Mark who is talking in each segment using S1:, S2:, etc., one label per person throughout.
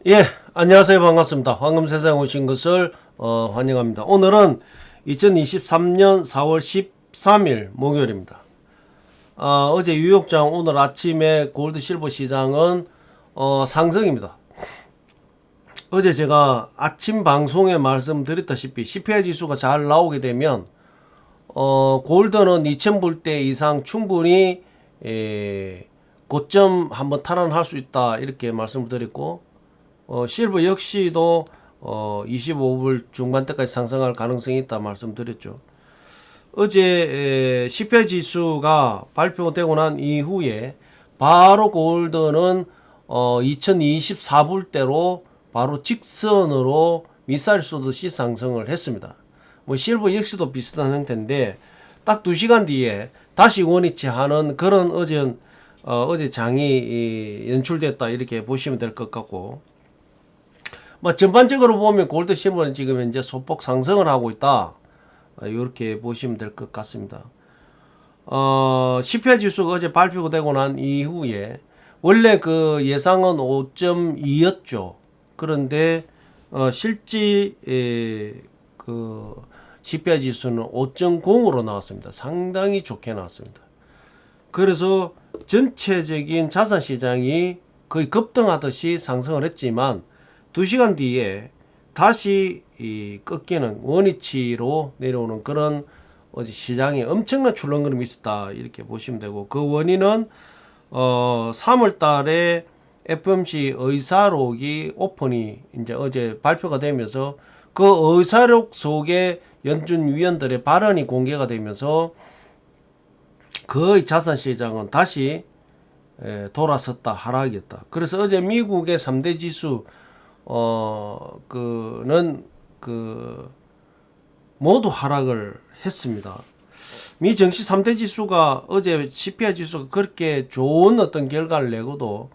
S1: 예, 안녕하세요. 반갑습니다. 황금세상에 오신 것을 환영합니다. 오늘은 2023년 4월 13일 목요일입니다. 어제 뉴욕장 오늘 아침에 골드 실버 시장은 상승입니다. 어제 제가 아침 방송에 말씀드렸다시피 CPI 지수가 잘 나오게 되면 골드는 2000불대 이상 충분히 고점 한번 탈환할 수 있다 이렇게 말씀을 드렸고, 실버 역시도 25불 중반대까지 상승할 가능성이 있다 말씀드렸죠. 어제 CPI 지수가 발표되고 난 이후에 바로 골드는 2024불대로 바로 직선으로 미사일 쏘듯이 상승을 했습니다. 뭐 실버 역시도 비슷한 형태인데 딱 2시간 뒤에 다시 원위치 하는 그런 어제 장이 연출됐다 이렇게 보시면 될 것 같고, 뭐 전반적으로 보면 골드 실버는 지금 현재 소폭 상승을 하고 있다 이렇게 보시면 될 것 같습니다. CPI 지수가 어제 발표가 되고 난 이후에 원래 그 예상은 5.2였죠. 그런데 실제 그 CPI 지수는 5.0으로 나왔습니다. 상당히 좋게 나왔습니다. 그래서 전체적인 자산 시장이 거의 급등하듯이 상승을 했지만 2시간 뒤에 다시 꺾이는 원위치로 내려오는 그런 어제 시장에 엄청난 출렁거림이 있었다 이렇게 보시면 되고, 그 원인은 3월 달에 FOMC 의사록이 오픈이 이제 어제 발표가 되면서 그 의사록 속에 연준 위원들의 발언이 공개가 되면서 거의 자산 시장은 다시 돌아섰다, 하락이었다. 그래서 어제 미국의 3대 지수 모두 하락을 했습니다. 미 증시 3대 지수가 어제 CPI 지수가 그렇게 좋은 어떤 결과를 내고도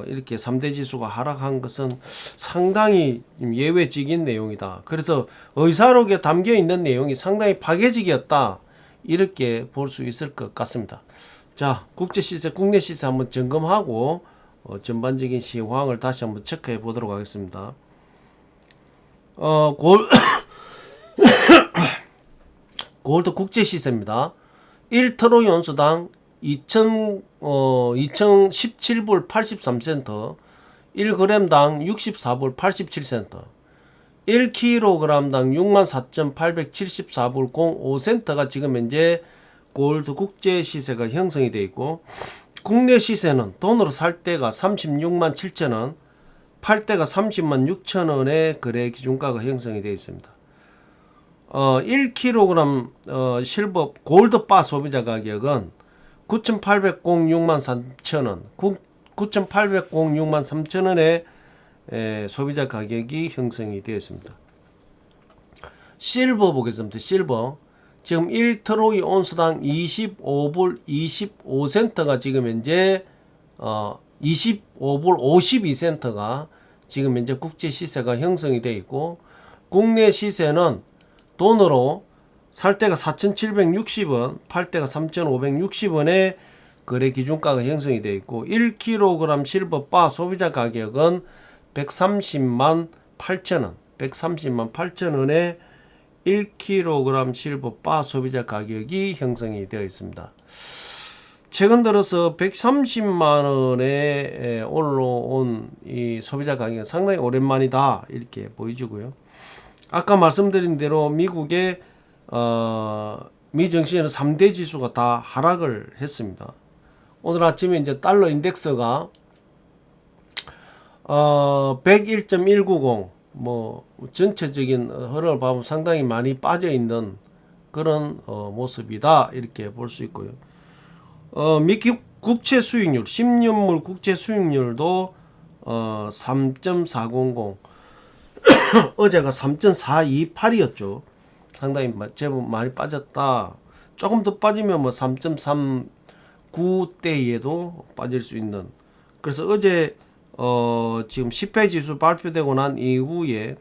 S1: 이렇게 3대 지수가 하락한 것은 상당히 예외적인 내용이다. 그래서 의사록에 담겨 있는 내용이 상당히 파괴적이었다 이렇게 볼 수 있을 것 같습니다. 자, 국제 시세, 국내 시세 한번 점검하고 전반적인 시황을 다시 한번 체크해 보도록 하겠습니다. 골드 국제 시세입니다. 1트로이 온수당 2017불 83센트, 1g당 64불 87센트, 1kg당 64,874불 05센트가 지금 현재 골드 국제 시세가 형성이 되어 있고, 국내 시세는 돈으로 살 때가 36만 7천원, 팔 때가 30만 6천원의 거래 기준가가 형성이 되어 있습니다. 1kg 실버 골드 바 소비자 가격은 9,806만 3천원, 9,806만 3천원의 소비자 가격이 형성이 되어 있습니다. 실버 보겠습니다. 실버 지금 1트로이 온수당 25불 25센트가 지금 현재 25불 52센트가 지금 현재 국제 시세가 형성이 되어 있고, 국내 시세는 돈으로 살 때가 4,760원, 팔 때가 3,560원의 거래 기준가가 형성이 되어 있고, 1kg 실버 바 소비자 가격은 130만 8천원, 130만 8천원의 1kg 실버 바 소비자 가격이 형성이 되어 있습니다. 최근 들어서 130만원에 올라온 이 소비자 가격은 상당히 오랜만이다 이렇게 보여지고요. 아까 말씀드린 대로 미국의 미 증시는 3대 지수가 다 하락을 했습니다. 오늘 아침에 이제 달러 인덱스가 101.190, 뭐 전체적인 흐름을 보면 상당히 많이 빠져 있는 그런 모습이다 이렇게 볼 수 있고요. 미 국채 수익률, 10년물 국채 수익률도 3.400, 어제가 3.428이었죠. 상당히 제법 많이 빠졌다. 조금 더 빠지면 뭐 3.39대에도 빠질 수 있는. 그래서 어제 지금 CPI 지수 발표되고 난 이후에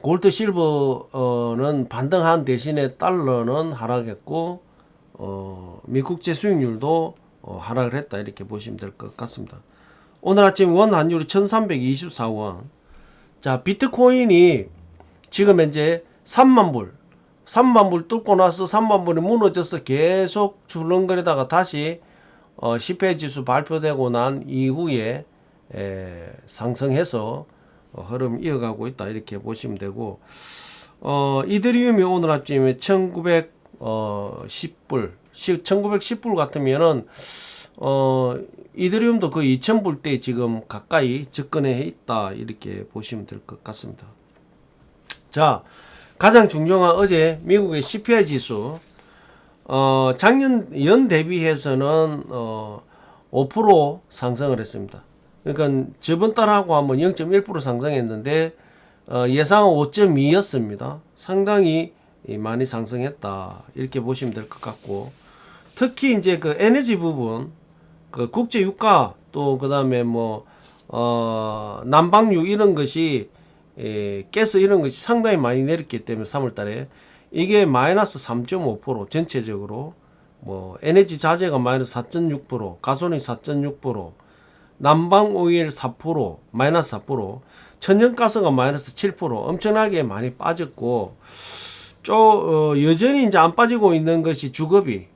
S1: 골드 실버는 반등한 대신에 달러는 하락했고, 미 국채 수익률도 하락을 했다 이렇게 보시면 될 것 같습니다. 오늘 아침 원 환율이 1324원. 자, 비트코인이 지금 현재 3만 불 뚫고 나서 3만 불이 무너져서 계속 출렁거리다가 다시 CPI 지수 발표되고 난 이후에 상승해서 흐름 이어가고 있다, 이렇게 보시면 되고, 이더리움이 오늘 아침에 1910불 같으면은 이더리움도 그 2000불대 지금 가까이 접근해 있다, 이렇게 보시면 될 것 같습니다. 자, 가장 중요한 어제 미국의 CPI 지수, 작년 연 대비해서는 5% 상승을 했습니다. 그러니까 저번 달하고 한번 0.1% 상승했는데 예상은 5.2였습니다. 상당히 많이 상승했다, 이렇게 보시면 될 것 같고, 특히 이제 그 에너지 부분, 그 국제 유가, 또 그다음에 뭐 난방유 이런 것이, 가스 이런 것이 상당히 많이 내렸기 때문에 3월 달에 이게 마이너스 3.5%, 전체적으로 뭐 에너지 자재가 마이너스 4.6%, 가솔린 4.6%, 난방 오일 4%, 마이너스 4%, 천연가스가 마이너스 7%, 엄청나게 많이 빠졌고, 여전히 이제 안 빠지고 있는 것이 주거비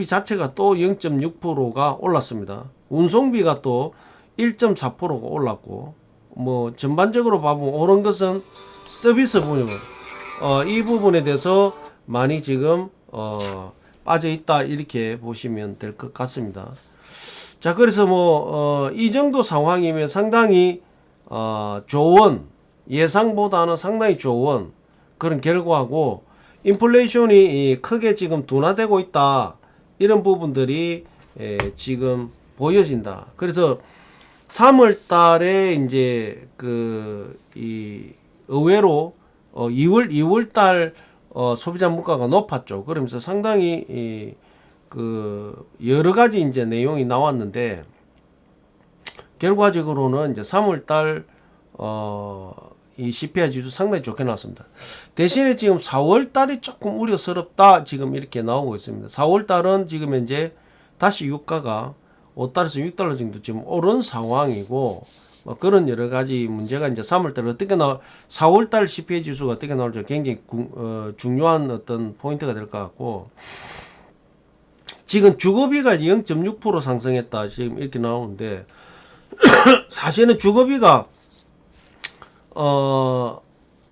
S1: 자체가 또 0.6%가 올랐습니다. 운송비가 또 1.4%가 올랐고, 뭐 전반적으로 봐보면 오른 것은 서비스 부분, 이 부분에 대해서 많이 지금 빠져 있다, 이렇게 보시면 될 것 같습니다. 자, 그래서 뭐 이 정도 상황이면 상당히 좋은, 예상보다는 상당히 좋은 그런 결과고, 인플레이션이 크게 지금 둔화되고 있다, 이런 부분들이 지금 보여진다. 그래서 3월 달에 이제 의외로 2월 달 소비자 물가가 높았죠. 그러면서 상당히 여러 가지 이제 내용이 나왔는데, 결과적으로는 이제 3월 달 이 CPI 지수 상당히 좋게 나왔습니다. 대신에 지금 4월 달이 조금 우려스럽다, 지금 이렇게 나오고 있습니다. 4월 달은 지금 현재 다시 유가가 5달러에서 6달러 정도 지금 오른 상황이고, 뭐 그런 여러 가지 문제가 이제 3월 달에 어떻게 4월 달 CPI 지수가 어떻게 나올지 굉장히 중요한 어떤 포인트가 될 것 같고, 지금 주거비가 0.6% 상승했다, 지금 이렇게 나오는데, 사실은 주거비가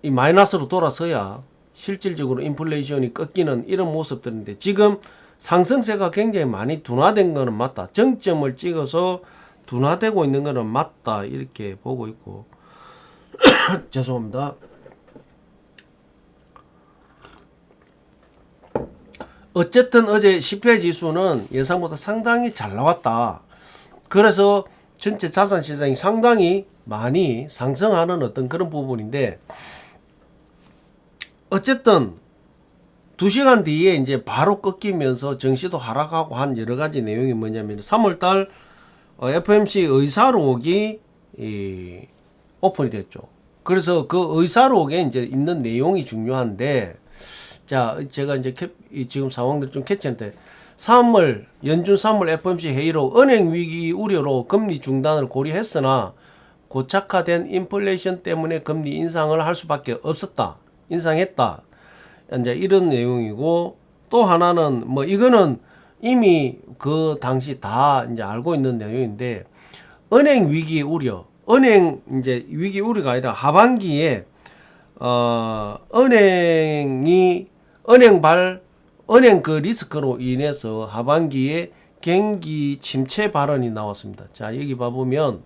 S1: 이 마이너스로 돌아서야 실질적으로 인플레이션이 꺾이는 이런 모습들인데, 지금 상승세가 굉장히 많이 둔화된 거는 맞다. 정점을 찍어서 둔화되고 있는 거는 맞다, 이렇게 보고 있고. 죄송합니다. 어쨌든 어제 CPI 지수는 예상보다 상당히 잘 나왔다. 그래서 전체 자산 시장이 상당히 많이 상승하는 어떤 그런 부분인데, 어쨌든 2시간 뒤에 이제 바로 꺾이면서 증시도 하락하고 한 여러 가지 내용이 뭐냐면, 3월달 FOMC 의사록이 오픈이 됐죠. 그래서 그 의사록에 이제 있는 내용이 중요한데, 자, 제가 이제 지금 상황들 좀 캡처했는데, 연준 3월 FOMC 회의로 은행 위기 우려로 금리 중단을 고려했으나 고착화된 인플레이션 때문에 금리 인상을 할 수밖에 없었다, 인상했다, 이제 이런 내용이고, 또 하나는 뭐 이거는 이미 그 당시 다 이제 알고 있는 내용인데, 은행 위기 우려, 은행 이제 위기 우려가 아니라 하반기에 은행 그 리스크로 인해서 하반기에 경기 침체 발언이 나왔습니다. 자, 여기 봐보면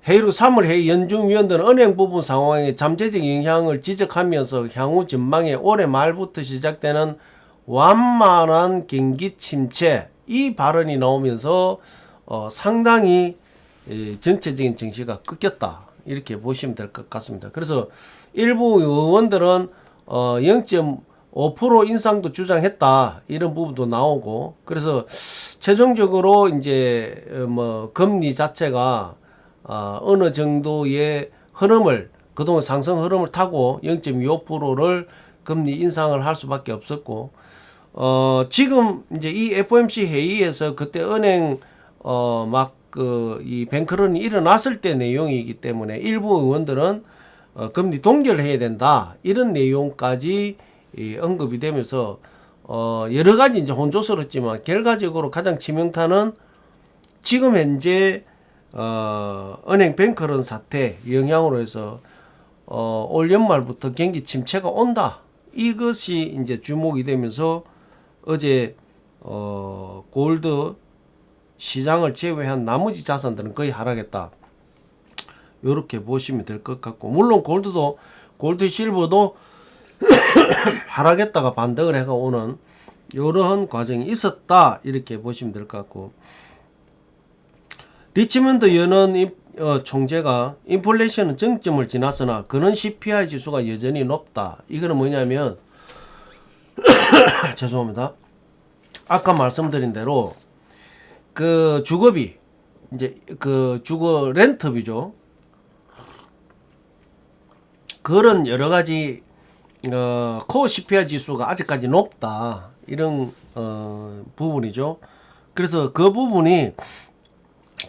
S1: 회의로 3월 회의 연준 위원들은 은행 부분 상황에 잠재적 영향을 지적하면서 향후 전망에 올해 말부터 시작되는 완만한 경기 침체, 이 발언이 나오면서 상당히 전체적인 증시가 꺾였다, 이렇게 보시면 될 것 같습니다. 그래서 일부 의원들은 0.5% 인상도 주장했다, 이런 부분도 나오고, 그래서 최종적으로 이제 뭐 금리 자체가 어느 정도의 흐름을, 그동안 상승 흐름을 타고 0.25%를 금리 인상을 할 수밖에 없었고, 지금 이제 이 FOMC 회의에서 그때 은행 막 이 뱅크런이 일어났을 때 내용이기 때문에 일부 의원들은 금리 동결해야 된다 이런 내용까지 언급이 되면서 여러 가지 이제 혼조스럽지만 결과적으로 가장 치명타는 지금 현재 은행 뱅크런 사태 영향으로 해서 올 연말부터 경기 침체가 온다. 이것이 이제 주목이 되면서 어제 골드 시장을 제외한 나머지 자산들은 거의 하락했다. 이렇게 보시면 될 것 같고, 물론 골드 실버도 하락했다가 반등을 해가 오는 이러한 과정이 있었다. 이렇게 보시면 될 것 같고, 리치먼드 연은 총재가 인플레이션은 정점을 지났으나 그는 CPI 지수가 여전히 높다. 이거는 뭐냐면 죄송합니다. 아까 말씀드린 대로 그 주거비 이제 그 주거 렌트비죠. 그런 여러 가지 코어 CPI 지수가 아직까지 높다. 이런 부분이죠. 그래서 그 부분이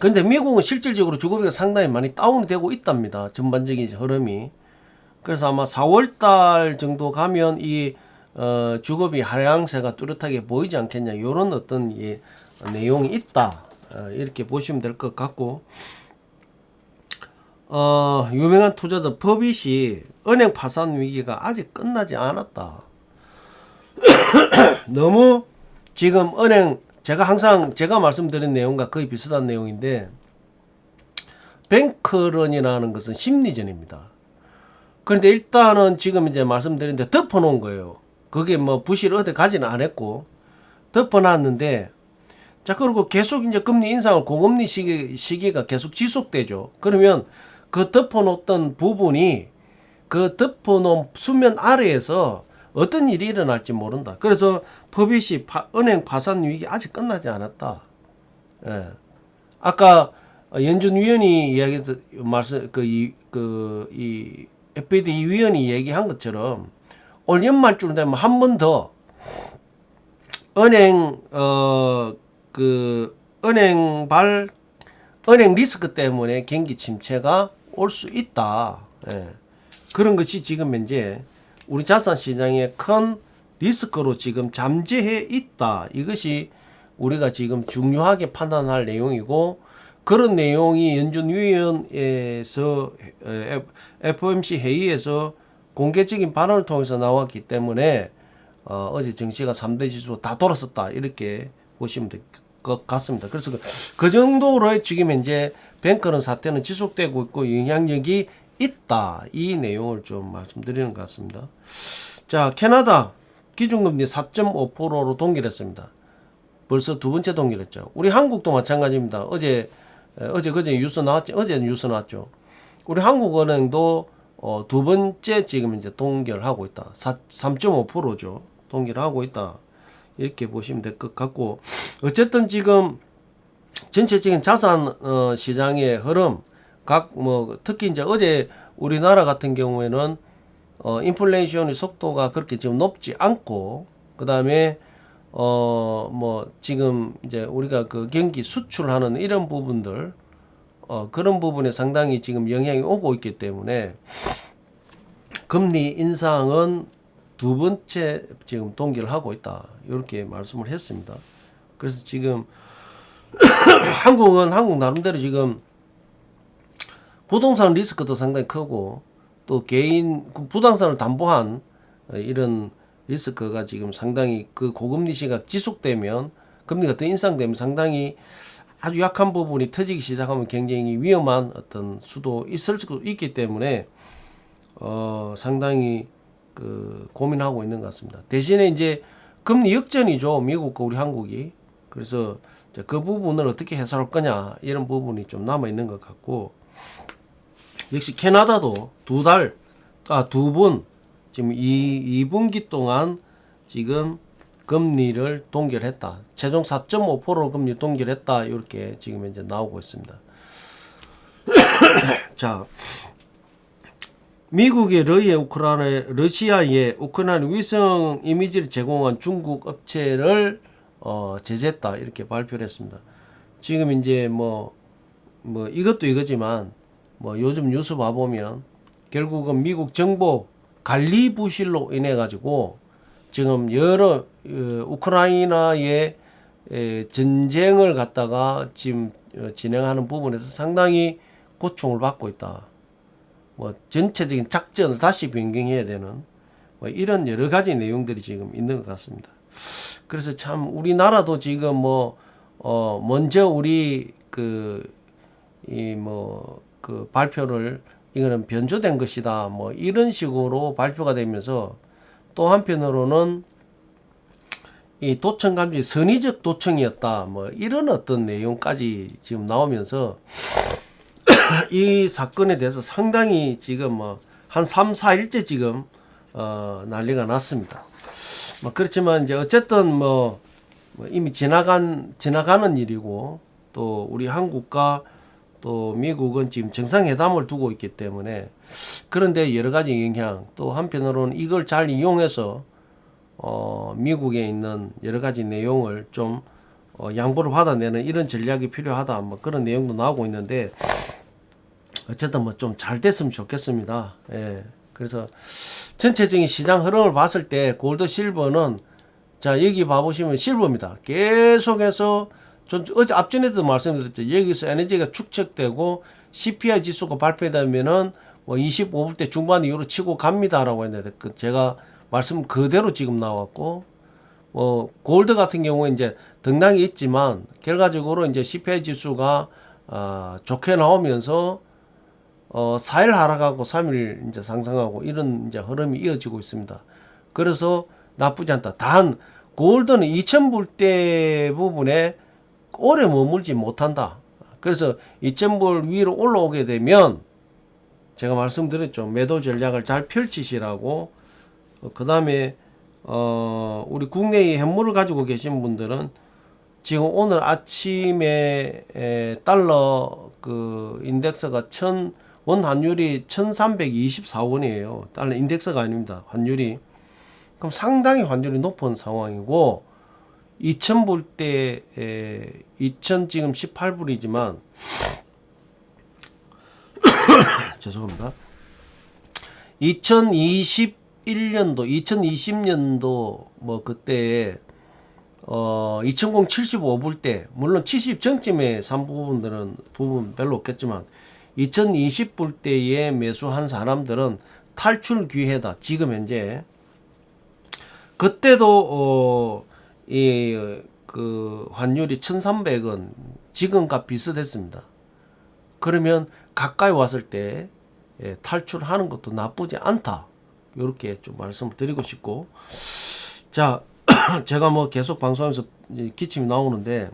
S1: 근데 미국은 실질적으로 주거비가 상당히 많이 다운이 되고 있답니다. 전반적인 흐름이. 그래서 아마 4월달 정도 가면 이 주거비 하향세가 뚜렷하게 보이지 않겠냐 이런 어떤 내용이 있다. 이렇게 보시면 될 것 같고, 유명한 투자자 퍼빗이 은행 파산 위기가 아직 끝나지 않았다. 너무 지금 은행 제가 말씀드린 내용과 거의 비슷한 내용인데, 뱅크런이라는 것은 심리전입니다. 그런데 일단은 지금 이제 말씀드린 데 덮어놓은 거예요. 그게 뭐 부실 어디 가지는 않았고 덮어놨는데, 자 그리고 계속 이제 금리 인상을 고금리 시기가 계속 지속되죠. 그러면 그 덮어놓던 부분이 그 덮어놓은 수면 아래에서 어떤 일이 일어날지 모른다. 그래서 퍼빗이 은행 파산 위기 아직 끝나지 않았다. 예. 아까 연준 위원이 이야기했던 말씀 이 FED 위원이 얘기한 것처럼 올 연말쯤 되면 한 번 더 은행 은행 리스크 때문에 경기 침체가 올 수 있다. 예. 그런 것이 지금 현재 우리 자산 시장의 큰 리스크로 지금 잠재해 있다. 이것이 우리가 지금 중요하게 판단할 내용이고, 그런 내용이 연준위원회에서 FOMC 회의에서 공개적인 발언을 통해서 나왔기 때문에 어제 증시가 3대 지수 다 돌았었다. 이렇게 보시면 될 것 같습니다. 그래서 그 정도로 지금 현재 뱅크런 사태는 지속되고 있고 영향력이 있다. 이 내용을 좀 말씀드리는 것 같습니다. 자, 캐나다 기준금리 4.5%로 동결했습니다. 벌써 두 번째 동결했죠. 우리 한국도 마찬가지입니다. 어제 뉴스 나왔죠. 어제 뉴스 나왔죠. 우리 한국은행도 두 번째 지금 이제 동결하고 있다. 3.5%죠. 동결하고 있다. 이렇게 보시면 될 것 같고, 어쨌든 지금 전체적인 자산 시장의 흐름, 특히 이제 어제 우리나라 같은 경우에는 인플레이션의 속도가 그렇게 지금 높지 않고, 그 다음에 지금 이제 우리가 그 경기 수출하는 이런 부분들, 그런 부분에 상당히 지금 영향이 오고 있기 때문에 금리 인상은 두 번째 지금 동결을 하고 있다. 이렇게 말씀을 했습니다. 그래서 지금 한국은 한국 나름대로 지금 부동산 리스크도 상당히 크고, 또 개인 부동산을 담보한 이런 리스크가 지금 상당히 그 고금리 시기가 지속되면, 금리가 더 인상되면 상당히 아주 약한 부분이 터지기 시작하면 굉장히 위험한 어떤 수도 있을 수 있기 때문에 상당히 그 고민하고 있는 것 같습니다. 대신에 이제 금리 역전이죠. 미국과 우리 한국이. 그래서 그 부분을 어떻게 해소할 거냐, 이런 부분이 좀 남아 있는 것 같고, 역시 캐나다도 두 번 지금 2분기 동안 지금 금리를 동결했다. 최종 4.5% 금리 동결했다. 이렇게 지금 이제 나오고 있습니다. 자, 미국의 러시아에 우크라이나 위성 이미지를 제공한 중국 업체를 제재했다 이렇게 발표를 했습니다. 지금 이제 뭐 이것도 이거지만 뭐 요즘 뉴스 봐보면 결국은 미국 정보 관리 부실로 인해 가지고 지금 여러 우크라이나의 전쟁을 갖다가 지금 진행하는 부분에서 상당히 고충을 받고 있다. 뭐 전체적인 작전을 다시 변경해야 되는 뭐 이런 여러 가지 내용들이 지금 있는 것 같습니다. 그래서 참 우리나라도 지금 먼저 우리 발표를 이거는 변조된 것이다 뭐 이런 식으로 발표가 되면서 또 한편으로는 이 도청 감지 선의적 도청이었다 뭐 이런 어떤 내용까지 지금 나오면서 이 사건에 대해서 상당히 지금 한 3, 4일째 지금 난리가 났습니다. 그렇지만 이제 어쨌든 이미 지나가는 일이고 또 우리 한국과 또 미국은 지금 정상회담을 두고 있기 때문에 그런데 여러 가지 영향 또 한편으로는 이걸 잘 이용해서 미국에 있는 여러 가지 내용을 좀 양보를 받아내는 이런 전략이 필요하다 뭐 그런 내용도 나오고 있는데 어쨌든 좀 잘 됐으면 좋겠습니다. 예. 그래서 전체적인 시장 흐름을 봤을 때 골드 실버는 자 여기 봐보시면 실버입니다. 계속해서 어제 앞전에도 말씀드렸죠. 여기서 에너지가 축적되고 CPI 지수가 발표되면은 25불대 중반 이후로 치고 갑니다라고 했는데 제가 말씀 그대로 지금 나왔고 골드 같은 경우에 이제 등락이 있지만 결과적으로 이제 CPI 지수가 좋게 나오면서 4일 하락하고 3일 이제 상승하고 이런 이제 흐름이 이어지고 있습니다. 그래서 나쁘지 않다. 단 골드는 2000불대 부분에 오래 머물지 못한다. 그래서 2000불 위로 올라오게 되면 제가 말씀드렸죠. 매도 전략을 잘 펼치시라고. 그 다음에 우리 국내의 현물을 가지고 계신 분들은 지금 오늘 아침에 달러 인덱스가 원 환율이 1324원이에요. 달러 인덱스가 아닙니다. 환율이. 그럼 상당히 환율이 높은 상황이고 2000불대 2000 지금 18불이지만 죄송합니다. 2021년도 2020년도 그때에 2000 75불대 물론 70 전쯤에 산 부분 별로 없겠지만 2020불대에 매수한 사람들은 탈출 기회다. 지금 현재 그때도 환율이 1300원 지금과 비슷했습니다. 그러면 가까이 왔을 때 탈출하는 것도 나쁘지 않다. 이렇게 좀 말씀을 드리고 싶고 자 제가 계속 방송하면서 기침이 나오는데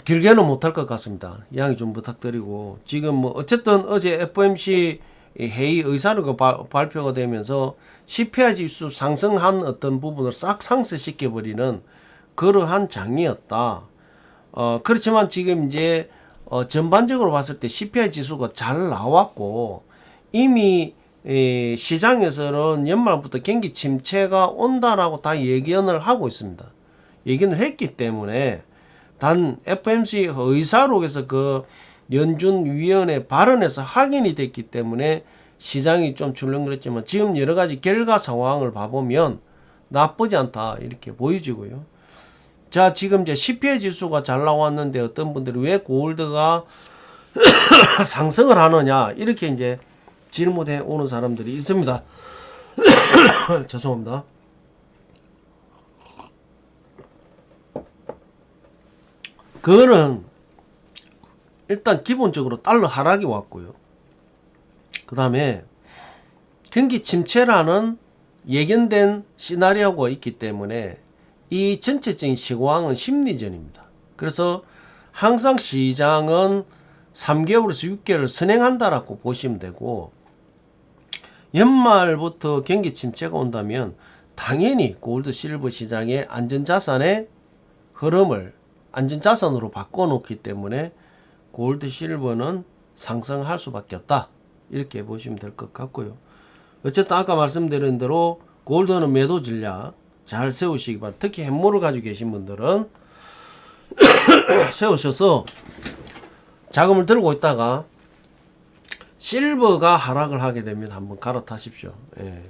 S1: 길게는 못할 것 같습니다. 양해 좀 부탁드리고 지금 어쨌든 어제 FOMC 회의 의사록이 발표가 되면서 CPI 지수 상승한 어떤 부분을 싹 상쇄시켜 버리는 그러한 장이었다. 그렇지만 지금 이제 전반적으로 봤을 때 CPI 지수가 잘 나왔고 이미 시장에서는 연말부터 경기 침체가 온다라고 다 예견을 하고 있습니다. 예견을 했기 때문에 단 FOMC 의사록에서 연준위원회 발언에서 확인이 됐기 때문에 시장이 좀 출렁거렸지만 지금 여러 가지 결과 상황을 봐보면 나쁘지 않다 이렇게 보여지고요. 자 지금 이제 CPI 지수가 잘 나왔는데 어떤 분들이 왜 골드가 상승을 하느냐 이렇게 이제 질문해 오는 사람들이 있습니다. 죄송합니다. 그거는 일단 기본적으로 달러 하락이 왔고요. 그 다음에 경기 침체라는 예견된 시나리오가 있기 때문에 이 전체적인 시황은 심리전입니다. 그래서 항상 시장은 3개월에서 6개월을 선행한다라고 보시면 되고 연말부터 경기 침체가 온다면 당연히 골드 실버 시장의 안전자산의 흐름을 안전자산으로 바꿔놓기 때문에 골드 실버는 상승할 수밖에 없다. 이렇게 보시면 될 것 같고요. 어쨌든 아까 말씀드린 대로 골드는 매도 전략 잘 세우시기 바랍니다. 특히 현물을 가지고 계신 분들은 세우셔서 자금을 들고 있다가 실버가 하락을 하게 되면 한번 갈아타십시오. 예.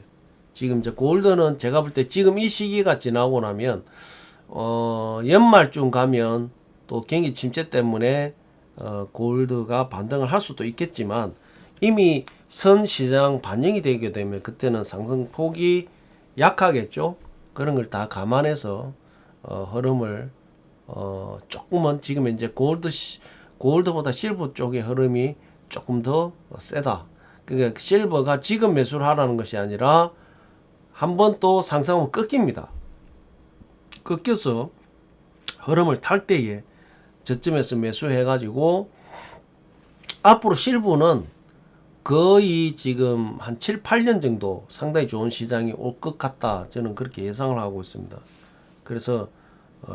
S1: 지금 이제 골드는 제가 볼 때 지금 이 시기가 지나고 나면 연말쯤 가면 또 경기 침체 때문에 골드가 반등을 할 수도 있겠지만 이미 선 시장 반영이 되게 되면 그때는 상승폭이 약하겠죠. 그런 걸 다 감안해서 흐름을 조금은 지금 이제 골드보다 실버 쪽의 흐름이 조금 더 세다. 그러니까 실버가 지금 매수를 하라는 것이 아니라 한번 또 상승하면 꺾입니다. 꺾여서 흐름을 탈 때에 저점에서 매수해 가지고 앞으로 실버는 거의 지금 한 7, 8년 정도 상당히 좋은 시장이 올 것 같다. 저는 그렇게 예상을 하고 있습니다. 그래서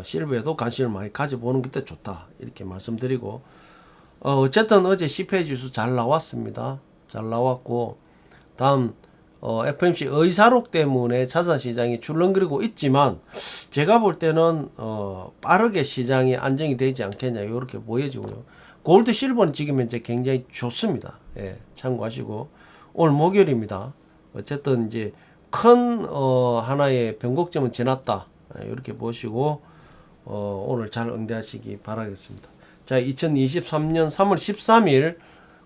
S1: 실버에도 관심을 많이 가져보는 게 좋다. 이렇게 말씀드리고 어쨌든 어제 CPI 지수 잘 나왔습니다. 잘 나왔고 다음 FOMC 의사록 때문에 자산시장이 출렁거리고 있지만 제가 볼 때는 빠르게 시장이 안정이 되지 않겠냐 이렇게 보여지고요. 골드 실버는 지금 현재 굉장히 좋습니다. 예, 참고하시고 오늘 목요일입니다. 어쨌든 이제 큰 하나의 변곡점은 지났다. 이렇게 보시고 오늘 잘 응대하시기 바라겠습니다. 자, 2023년 3월 13일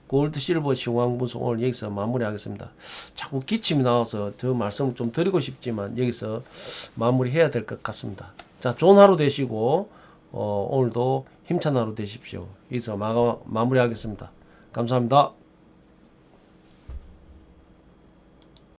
S1: 골드 실버 시황 분석 오늘 여기서 마무리하겠습니다. 자꾸 기침이 나와서 저 말씀을 좀 드리고 싶지만 여기서 마무리해야 될 것 같습니다. 자, 좋은 하루 되시고 오늘도 힘찬 하루 되십시오. 여기서 마무리하겠습니다. 감사합니다.